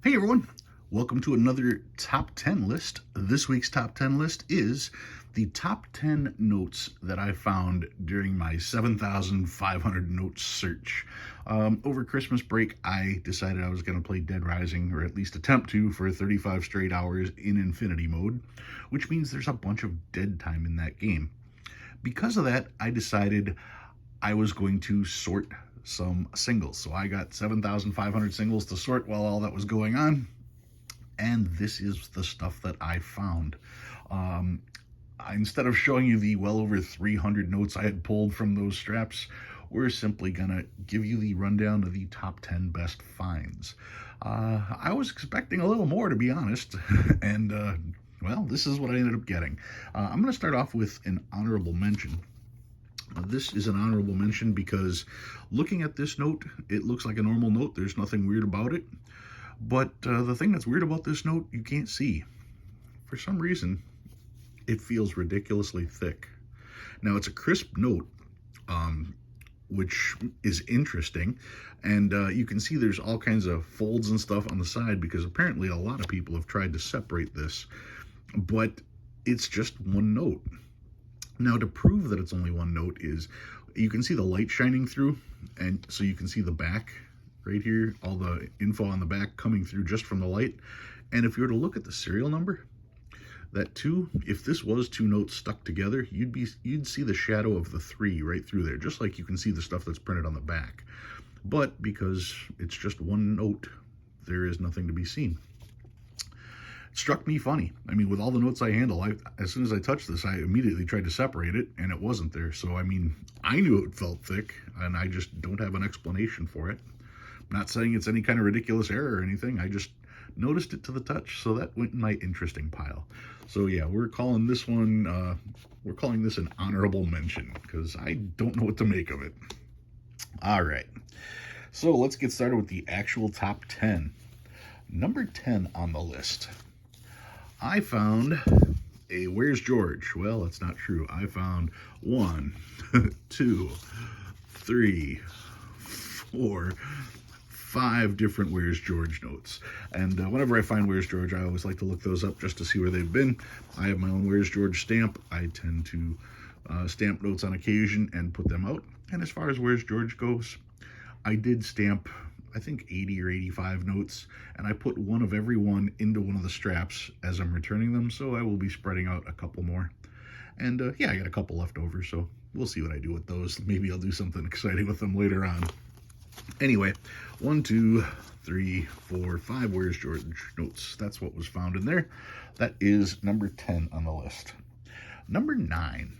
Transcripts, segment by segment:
Hey everyone, welcome to another top 10 list. This week's top 10 list is the top 10 notes that I found during my 7,500 note search. Over Christmas break, I decided I was going to play Dead Rising, or at least attempt to, for 35 straight hours in Infinity mode, which means there's a bunch of dead time in that game. Because of that, I decided I was going to sort some singles. So I got 7,500 singles to sort while all that was going on. And this is the stuff that I found. Instead of showing you the well over 300 notes I had pulled from those straps, we're simply going to give you the rundown of the top 10 best finds. I was expecting a little more, to be honest, and well, this is what I ended up getting. I'm going to start off with an honorable mention. This is an honorable mention because looking at this note, it looks like a normal note. There's nothing weird about it. But the thing that's weird about this note, you can't see. For some reason, it feels ridiculously thick. Now, it's a crisp note, which is interesting. And you can see there's all kinds of folds and stuff on the side because apparently a lot of people have tried to separate this. But it's just one note. Now, to prove that it's only one note is you can see the light shining through, and so you can see the back right here, all the info on the back coming through just from the light. And if you were to look at the serial number, that 2, if this was 2 notes stuck together, you'd see the shadow of the 3 right through there, just like you can see the stuff that's printed on the back. But because it's just one note, there is nothing to be seen. It struck me funny. I mean, with all the notes I handle, as soon as I touched this, I immediately tried to separate it, and it wasn't there. So, I mean, I knew it felt thick, and I just don't have an explanation for it. I'm not saying it's any kind of ridiculous error or anything. I just noticed it to the touch, so that went in my interesting pile. So, yeah, we're calling this one, we're calling this an honorable mention, because I don't know what to make of it. All right. So, let's get started with the actual top 10. Number 10 on the list. I found a Where's George? Well, that's not true. I found 1, 2, 3, 4, 5 different Where's George notes. And whenever I find Where's George, I always like to look those up just to see where they've been. I have my own Where's George stamp. I tend to stamp notes on occasion and put them out. And as far as Where's George goes, I did stamp, I think, 80 or 85 notes, and I put one of every one into one of the straps as I'm returning them, so I will be spreading out a couple more. And yeah, I got a couple left over, so we'll see what I do with those. Maybe I'll do something exciting with them later on. Anyway, 1, 2, 3, 4, 5 Where's George notes. That's what was found in there. That is number 10 on the list. Number 9.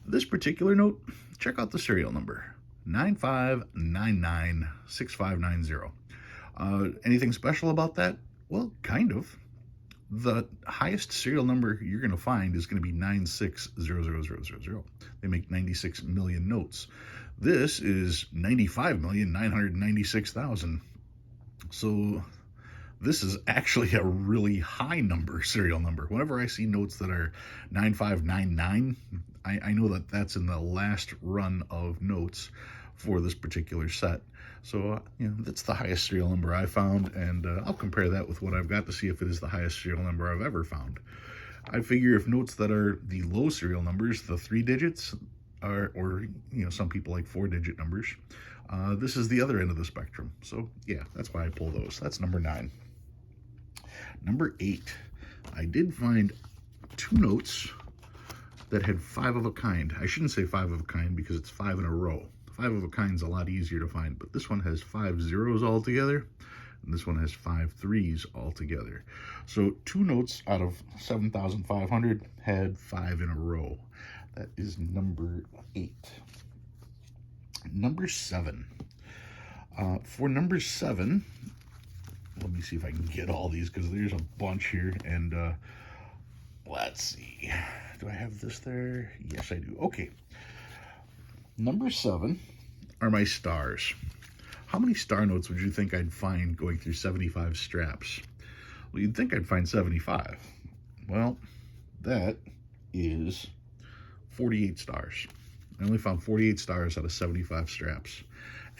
This particular note, check out the serial number. 95996590. Anything special about that? Well, kind of. The highest serial number you're going to find is going to be 9600000. They make 96 million notes. This is 95,996,000. So this is actually a really high number, serial number. Whenever I see notes that are 9599, I know that that's in the last run of notes for this particular set. So, that's the highest serial number I found, and I'll compare that with what I've got to see if it is the highest serial number I've ever found. I figure if notes that are the low serial numbers, the 3 digits, or some people like 4-digit numbers, this is the other end of the spectrum. So, yeah, that's why I pull those. That's number 9. Number 8, I did find 2 notes that had 5 of a kind. I shouldn't say 5 of a kind because it's 5 in a row. 5 of a kind is a lot easier to find, but this one has 5 zeros all together, and this one has 5 threes all together. So 2 notes out of 7,500 had 5 in a row. That is number 8. Number 7. For number 7, let me see if I can get all these because there's a bunch here, and let's see. Do I have this there? Yes, I do. Okay. Number 7 are my stars. How many star notes would you think I'd find going through 75 straps? Well, you'd think I'd find 75. Well, that is 48 stars. I only found 48 stars out of 75 straps.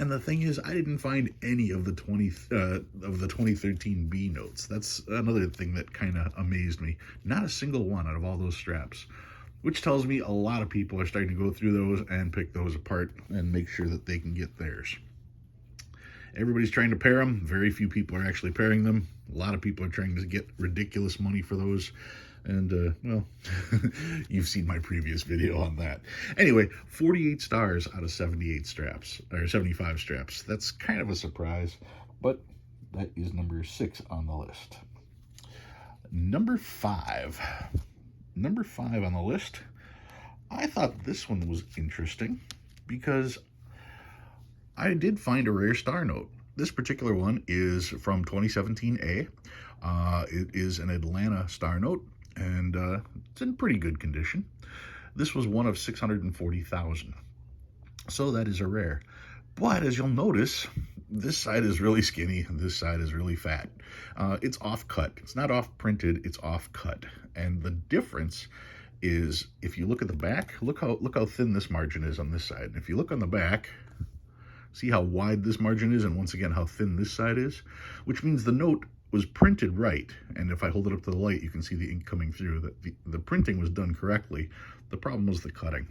And the thing is, I didn't find any of the 2013 B notes. That's another thing that kind of amazed me. Not a single one out of all those straps, which tells me a lot of people are starting to go through those and pick those apart and make sure that they can get theirs. Everybody's trying to pair them. Very few people are actually pairing them. A lot of people are trying to get ridiculous money for those. And, well, you've seen my previous video on that. Anyway, 48 stars out of 78 straps, or 75 straps. That's kind of a surprise, but that is number 6 on the list. Number 5. Number 5 on the list. I thought this one was interesting because I did find a rare star note. This particular one is from 2017A. It is an Atlanta star note, and it's in pretty good condition. This was one of 640,000. So that is a rare. But as you'll notice, this side is really skinny, and this side is really fat. It's off cut. It's not off printed, it's off cut. And the difference is, if you look at the back, look how thin this margin is on this side. And if you look on the back, see how wide this margin is, and once again how thin this side is, which means the note was printed right. And if I hold it up to the light, you can see the ink coming through. That the printing was done correctly. The problem was the cutting.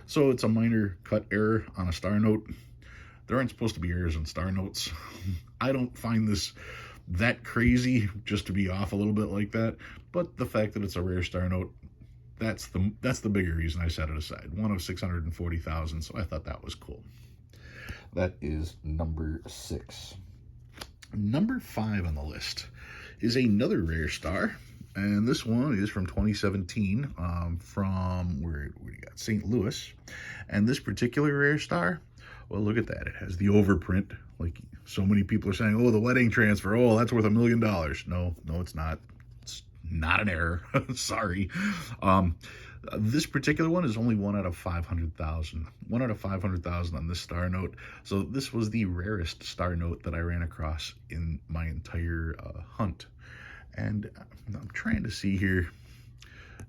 So it's a minor cut error on a star note. There aren't supposed to be errors in star notes. I don't find this that crazy just to be off a little bit like that, but the fact that it's a rare star note, that's the bigger reason I set it aside. One of 640,000, so I thought that was cool. That is number 6. Number 5 on the list is another rare star, and this one is from 2017, from where do you got? St. Louis. And this particular rare star, well, look at that. It has the overprint. Like so many people are saying, oh, the wedding transfer, oh, that's worth $1 million. No, it's not. It's not an error. Sorry. This particular one is only 1 out of 500,000. 1 out of 500,000 on this star note. So this was the rarest star note that I ran across in my entire hunt. And I'm trying to see here.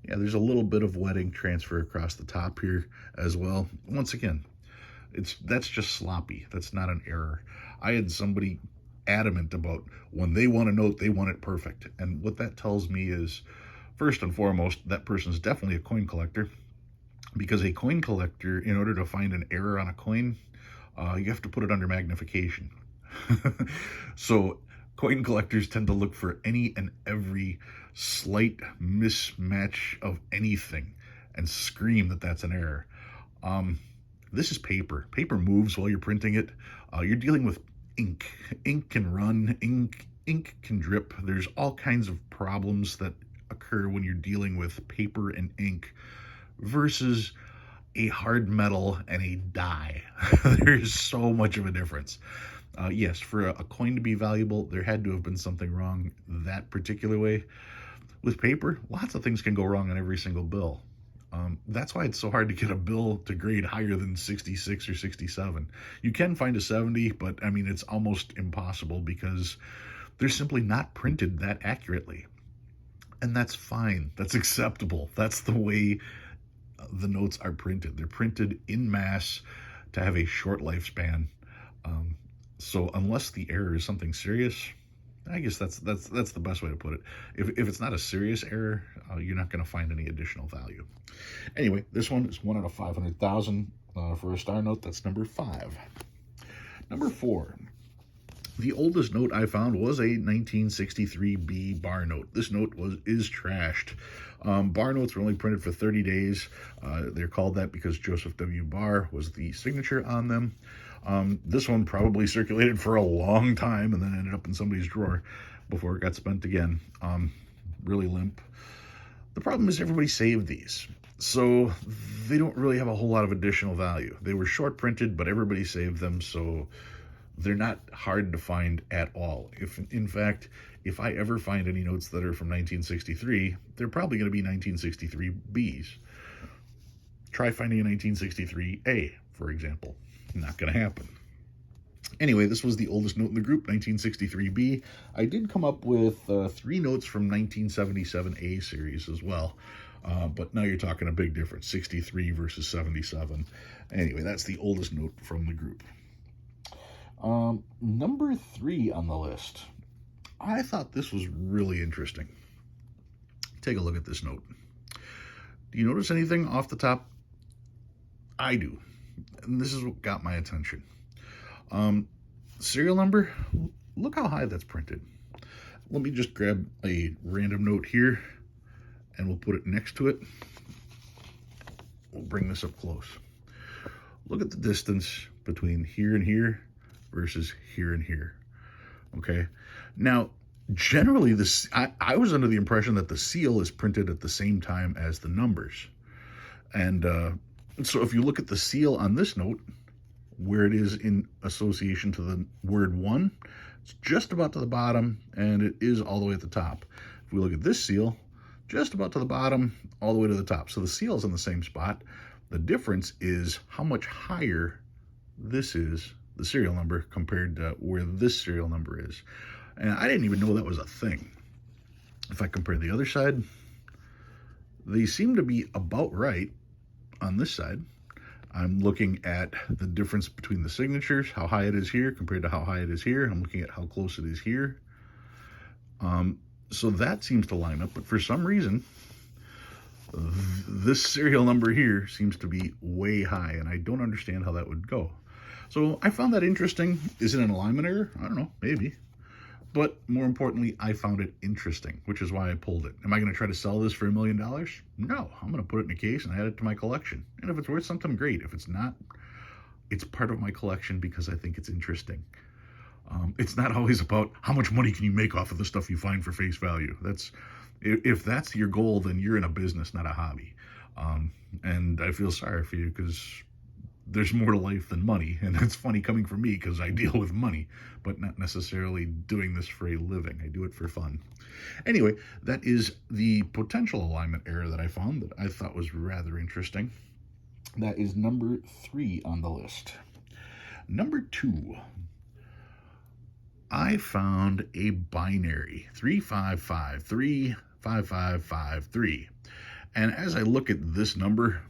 Yeah, there's a little bit of wedding transfer across the top here as well. Once again, that's just sloppy. That's not an error. I had somebody adamant about when they want a note, they want it perfect. And what that tells me is, first and foremost, that person's definitely a coin collector, because a coin collector, in order to find an error on a coin, you have to put it under magnification. So coin collectors tend to look for any and every slight mismatch of anything and scream that that's an error. This is paper. Paper moves while you're printing it. You're dealing with ink. Ink can run, ink can drip. There's all kinds of problems that occur when you're dealing with paper and ink versus a hard metal and a die. There's so much of a difference. Yes, for a coin to be valuable, there had to have been something wrong that particular way. With paper, lots of things can go wrong on every single bill. That's why it's so hard to get a bill to grade higher than 66 or 67. You can find a 70, but I mean, it's almost impossible because they're simply not printed that accurately. And that's fine. That's acceptable. That's the way the notes are printed. They're printed in mass to have a short lifespan. So unless the error is something serious, I guess that's the best way to put it. If it's not a serious error, you're not going to find any additional value. Anyway, this one is 1 out of 500,000 for a star note. That's number 5. Number 4. The oldest note I found was a 1963B bar note. This note is trashed. Bar notes were only printed for 30 days. They're called that because Joseph W. Barr was the signature on them. This one probably circulated for a long time and then ended up in somebody's drawer before it got spent again. Really limp. The problem is everybody saved these, so they don't really have a whole lot of additional value. They were short printed, but everybody saved them, so they're not hard to find at all. In fact, if I ever find any notes that are from 1963, they're probably going to be 1963Bs. Try finding a 1963A, for example. Not going to happen. Anyway, this was the oldest note in the group, 1963B. I did come up with 3 notes from 1977A series as well. But now you're talking a big difference, 63 versus 77. Anyway, that's the oldest note from the group. Number 3 on the list. I thought this was really interesting. Take a look at this note. Do you notice anything off the top? I do. And this is what got my attention. Serial number, look how high that's printed. Let me just grab a random note here and we'll put it next to it. We'll bring this up close. Look at the distance between here and here versus here and here. Okay. Now, generally, I was under the impression that the seal is printed at the same time as the numbers. And so if you look at the seal on this note, where it is in association to the word 1, it's just about to the bottom, and it is all the way at the top. If we look at this seal, just about to the bottom, all the way to the top. So the seal is in the same spot. The difference is how much higher this is, the serial number, compared to where this serial number is. And I didn't even know that was a thing. If I compare the other side, they seem to be about right on this side. I'm looking at the difference between the signatures, how high it is here compared to how high it is here. I'm looking at how close it is here. So that seems to line up, but for some reason, this serial number here seems to be way high, and I don't understand how that would go. So I found that interesting. Is it an alignment error? I don't know, maybe. But more importantly, I found it interesting, which is why I pulled it. Am I going to try to sell this for $1 million? No, I'm going to put it in a case and add it to my collection. And if it's worth something, great. If it's not, it's part of my collection because I think it's interesting. It's not always about how much money can you make off of the stuff you find for face value. If that's your goal, then you're in a business, not a hobby. And I feel sorry for you because there's more to life than money. And it's funny coming from me because I deal with money, but not necessarily doing this for a living. I do it for fun. Anyway, that is the potential alignment error that I found that I thought was rather interesting. That is number 3 on the list. Number 2, I found a binary, 3553, 5553. And as I look at this number,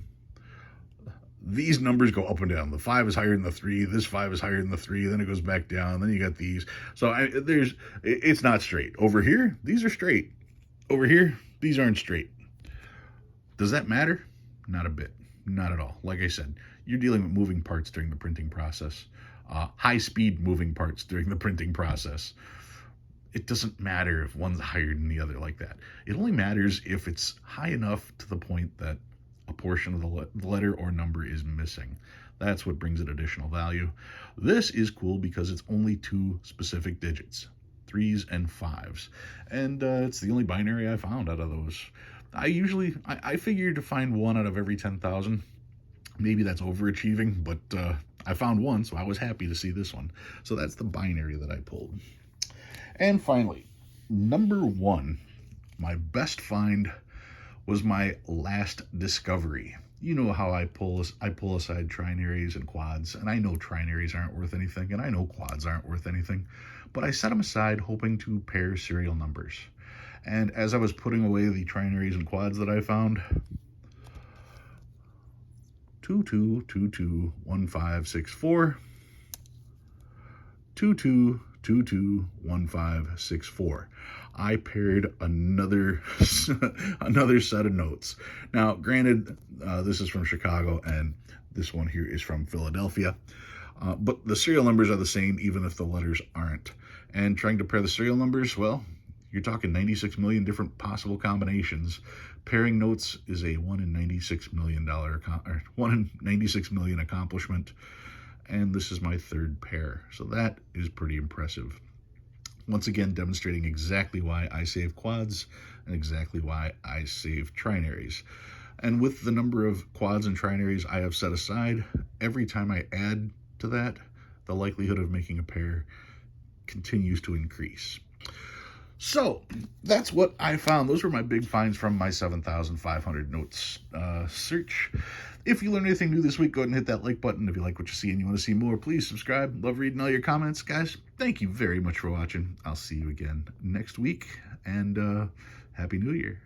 these numbers go up and down. The 5 is higher than the 3. This 5 is higher than the 3. Then it goes back down. Then you got these. So it's not straight. Over here, these are straight. Over here, these aren't straight. Does that matter? Not a bit. Not at all. Like I said, you're dealing with moving parts during the printing process. High-speed moving parts during the printing process. It doesn't matter if one's higher than the other like that. It only matters if it's high enough to the point that a portion of the letter or number is missing. That's what brings it additional value. This is cool because it's only 2 specific digits, 3s and 5s. And it's the only binary I found out of those. I figured to find 1 out of every 10,000. Maybe that's overachieving, but I found 1, so I was happy to see this one. So that's the binary that I pulled. And finally, number 1, my best find was my last discovery. You know how I pull aside trinaries and quads, and I know trinaries aren't worth anything, and I know quads aren't worth anything, but I set them aside hoping to pair serial numbers. And as I was putting away the trinaries and quads that I found, 22221564, 22221564. I paired another set of notes. Now, granted, this is from Chicago, and this one here is from Philadelphia. But the serial numbers are the same, even if the letters aren't. And trying to pair the serial numbers, well, you're talking 96 million different possible combinations. Pairing notes is a 1 in 96 million accomplishment. And this is my 3rd pair. So that is pretty impressive. Once again, demonstrating exactly why I save quads and exactly why I save trinaries. And with the number of quads and trinaries I have set aside, every time I add to that, the likelihood of making a pair continues to increase. So that's what I found. Those were my big finds from my 7,500 notes search. If you learned anything new this week, go ahead and hit that like button. If you like what you see and you want to see more, please subscribe. Love reading all your comments. Guys, thank you very much for watching. I'll see you again next week, and Happy New Year.